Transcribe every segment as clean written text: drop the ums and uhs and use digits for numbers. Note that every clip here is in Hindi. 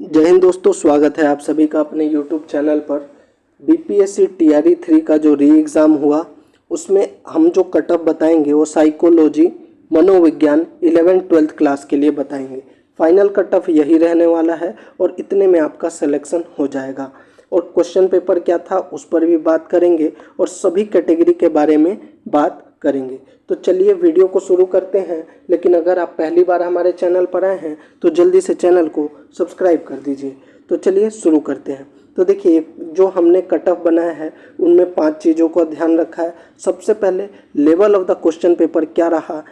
जय हिंद दोस्तों, स्वागत है आप सभी का अपने YouTube चैनल पर। बीपीएससी टीआरई 3 का जो री एग्ज़ाम हुआ उसमें हम जो कटअप बताएंगे वो साइकोलॉजी, मनोविज्ञान 11th-12th क्लास के लिए बताएंगे। फाइनल कटअप यही रहने वाला है और इतने में आपका सिलेक्शन हो जाएगा। और क्वेश्चन पेपर क्या था उस पर भी बात करेंगे और सभी कैटेगरी के बारे में बात करेंगे। तो चलिए वीडियो को शुरू करते हैं। लेकिन अगर आप पहली बार हमारे चैनल पर आए हैं तो जल्दी से चैनल को सब्सक्राइब कर दीजिए। तो चलिए शुरू करते हैं। तो देखिए, जो हमने कटअप बनाया है उनमें 5 चीज़ों को ध्यान रखा है। सबसे पहले level of the question paper क्या रहा,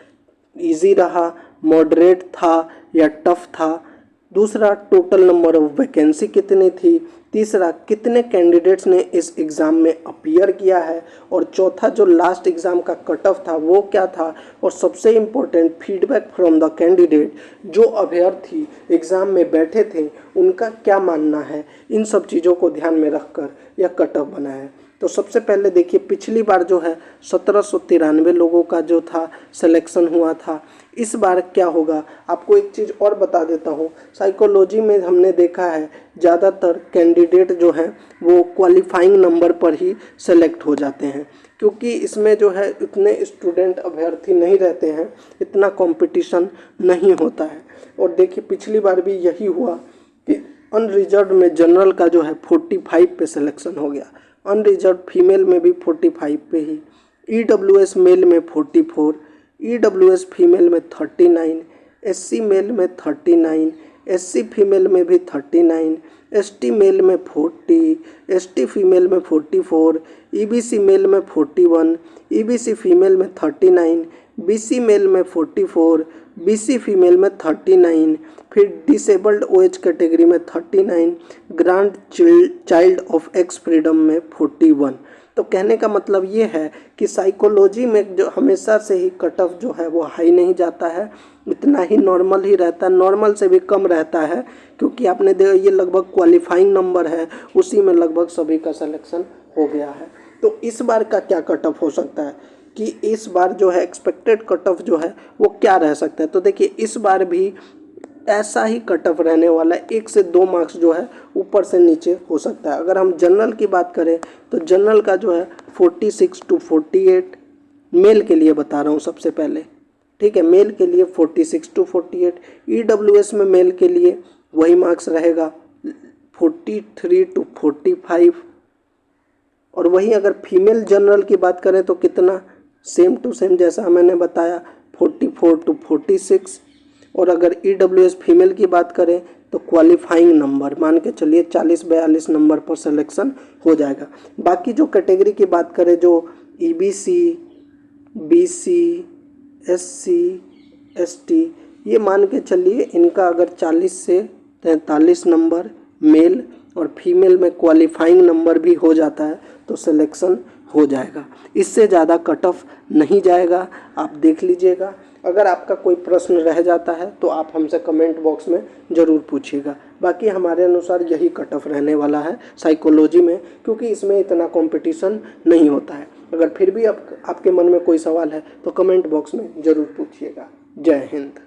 इजी रहा, मॉडरेट था या टफ था। दूसरा, टोटल नंबर ऑफ वैकेंसी कितनी थी। तीसरा, कितने कैंडिडेट्स ने इस एग्ज़ाम में अपीयर किया है। और चौथा, जो लास्ट एग्ज़ाम का कट ऑफ था वो क्या था। और सबसे important, feedback from the candidate, जो अभ्यर्थी एग्ज़ाम में बैठे थे उनका क्या मानना है। इन सब चीज़ों को ध्यान में रखकर यह कट ऑफ बना है। तो सबसे पहले देखिए, पिछली बार जो है 1793 लोगों का जो था सिलेक्शन हुआ था। इस बार क्या होगा, आपको एक चीज़ और बता देता हूँ। साइकोलॉजी में हमने देखा है ज़्यादातर कैंडिडेट जो हैं वो क्वालिफाइंग नंबर पर ही सेलेक्ट हो जाते हैं, क्योंकि इसमें जो है इतने स्टूडेंट अभ्यर्थी नहीं रहते हैं, इतना कंपटीशन नहीं होता है। और देखिए, पिछली बार भी यही हुआ कि अनरिजर्व में जनरल का जो है 45 पे सिलेक्शन हो गया, अनरिजर्व फीमेल में भी 45 पे ही, ईडब्ल्यूएस मेल में 44, ईडब्ल्यूएस फीमेल में 39, एससी मेल में 39, एससी फीमेल में भी 39, एसटी मेल में 40, एसटी फीमेल में 44, ईबीसी मेल में 41, ईबीसी फीमेल में 39, बीसी मेल में 44, बीसी फीमेल में 39, फिर डिसेबल्ड ओएच कैटेगरी में 39, grand child of x freedom में 41। तो कहने का मतलब ये है कि साइकोलॉजी में जो हमेशा से ही कट ऑफ जो है वो हाई नहीं जाता है, इतना ही नॉर्मल ही रहता है, नॉर्मल से भी कम रहता है, क्योंकि आपने देखा ये लगभग क्वालिफाइंग नंबर है, उसी में लगभग सभी का सिलेक्शन हो गया है। तो इस बार का क्या कट ऑफ हो सकता है कि इस बार जो है एक्सपेक्टेड कट ऑफ जो है वो क्या रह सकता है। तो देखिए, इस बार भी ऐसा ही कट ऑफ रहने वाला है, 1 से 2 मार्क्स जो है ऊपर से नीचे हो सकता है। अगर हम जनरल की बात करें तो जनरल का जो है 46 to 48, मेल के लिए बता रहा हूँ सबसे पहले, ठीक है, मेल के लिए 46 to 48। ईडब्ल्यूएस में मेल के लिए वही मार्क्स रहेगा 43 to 45। और वहीं अगर फीमेल जनरल की बात करें तो कितना, सेम टू सेम जैसा मैंने बताया 44 to 46। और अगर ईडब्ल्यूएस फीमेल की बात करें तो क्वालिफाइंग नंबर मान के चलिए 40-42 नंबर पर सिलेक्शन हो जाएगा। बाकी जो कैटेगरी की बात करें, जो ईबीसी, बीसी, एससी, एसटी, ये मान के चलिए इनका अगर 40 से 43 नंबर मेल और फीमेल में क्वालिफाइंग नंबर भी हो जाता है तो सिलेक्शन हो जाएगा। इससे ज़्यादा कट ऑफ नहीं जाएगा, आप देख लीजिएगा। अगर आपका कोई प्रश्न रह जाता है तो आप हमसे कमेंट बॉक्स में ज़रूर पूछिएगा। बाकी हमारे अनुसार यही कट ऑफ रहने वाला है साइकोलॉजी में, क्योंकि इसमें इतना कंपटीशन नहीं होता है। अगर फिर भी आपके मन में कोई सवाल है तो कमेंट बॉक्स में ज़रूर पूछिएगा। जय हिंद।